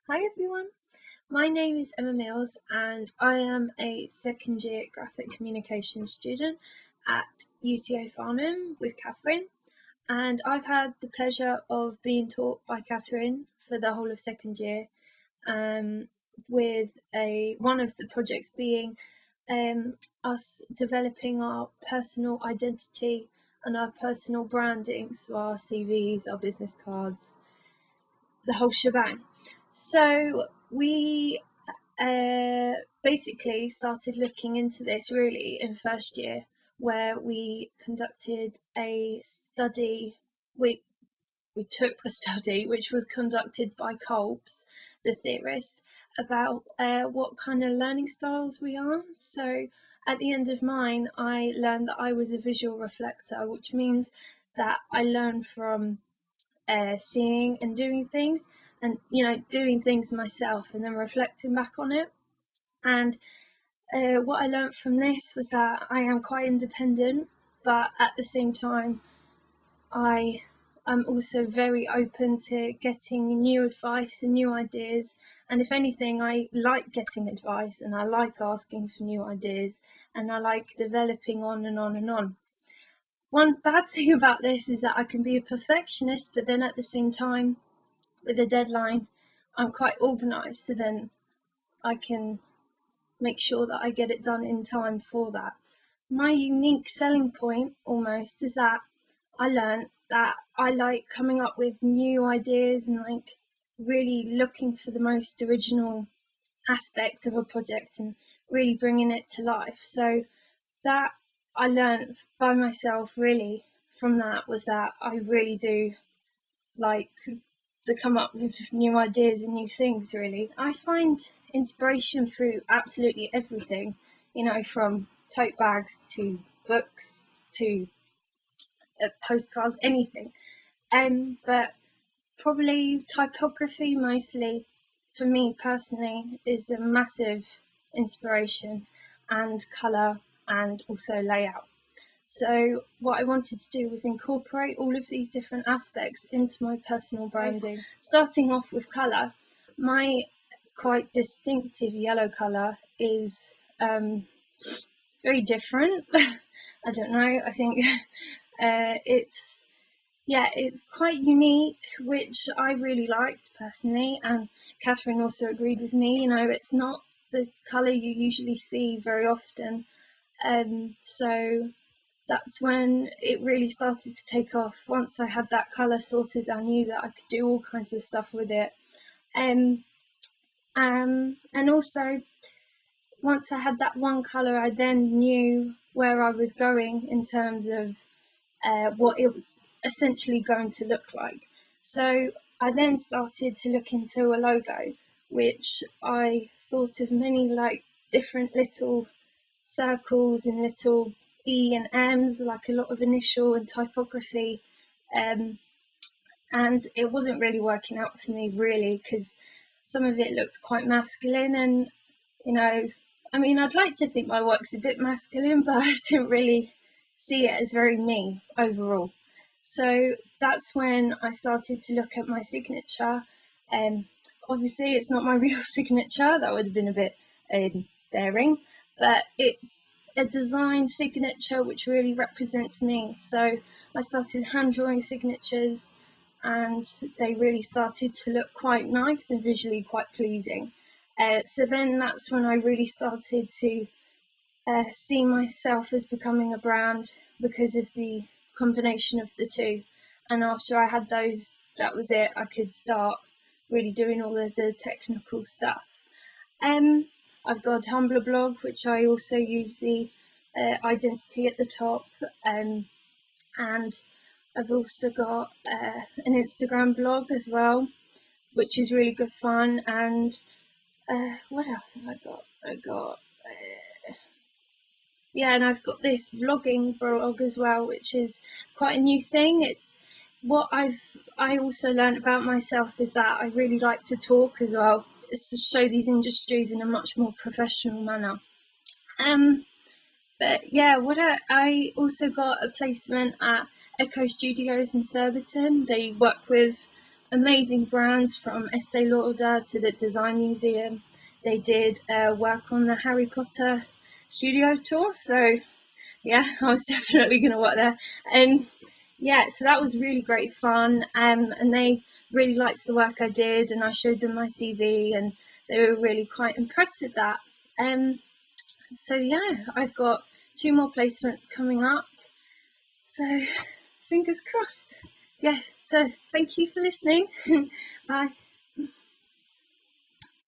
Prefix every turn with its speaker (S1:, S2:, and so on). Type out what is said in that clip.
S1: Hi everyone, my name is Emma Mills and I am a second year graphic communication student at UCO Farnham with Catherine, and I've had the pleasure of being taught by Catherine for the whole of second year, um, with one of the projects being us developing our personal identity and our personal branding, so our CVs, our business cards, the whole shebang. So we basically started looking into this really in first year, where we conducted a study. We took a study which was conducted by Kolb's, the theorist, about what kind of learning styles we are. So at the end of mine, I learned that I was a visual reflector, which means that I learn from seeing and doing things, and doing things myself and then reflecting back on it. And what I learned from this was that I am quite independent, but at the same time I am also very open to getting new advice and new ideas. And if anything, I like getting advice and I like asking for new ideas and I like developing on and on and on. One bad thing about this is that I can be a perfectionist, but then at the same time, with a deadline, I'm quite organised, so then I can make sure that I get it done in time for that. My unique selling point almost is that I learned that I like coming up with new ideas and like really looking for the most original aspect of a project and really bringing it to life. So that I learned by myself really from that was that I really do like to come up with new ideas and new things, really. I find inspiration through absolutely everything, from tote bags to books to postcards, anything. But probably typography mostly, for me personally, is a massive inspiration, and colour, and also layout. So what I wanted to do was incorporate all of these different aspects into my personal branding. Starting off with colour, my quite distinctive yellow colour is very different. I don't know, I think it's quite unique, which I really liked personally, and Catherine also agreed with me. It's not the colour you usually see very often. So that's when it really started to take off. Once I had that colour sorted, I knew that I could do all kinds of stuff with it. And also, once I had that one colour, I then knew where I was going in terms of what it was essentially going to look like. So I then started to look into a logo, which I thought of many like different little circles and little E and M's, like a lot of initial and typography. And it wasn't really working out for me, really, because some of it looked quite masculine. And, I'd like to think my work's a bit masculine, but I didn't really see it as very me overall. So that's when I started to look at my signature. Obviously, it's not my real signature, that would have been a bit daring, but it's a design signature which really represents me. So I started hand drawing signatures, and they really started to look quite nice and visually quite pleasing. So then that's when I really started to see myself as becoming a brand because of the combination of the two. And after I had those, that was it. I could start really doing all of the technical stuff. I've got a Tumblr blog, which I also use the identity at the top. And I've also got an Instagram blog as well, which is really good fun. And what else have I got? And I've got this vlogging blog as well, which is quite a new thing. It's what I also learned about myself is that I really like to talk as well, to show these industries in a much more professional manner. But yeah, I also got a placement at Echo Studios in Surbiton. They work with amazing brands from Estee Lauder to the Design Museum. They did work on the Harry Potter studio tour, so yeah, I was definitely going to work there. And yeah, so that was really great fun. And they really liked the work I did, and I showed them my CV, and they were really quite impressed with that. So yeah, I've got 2 more placements coming up. So fingers crossed. Yeah, so thank you for listening. Bye.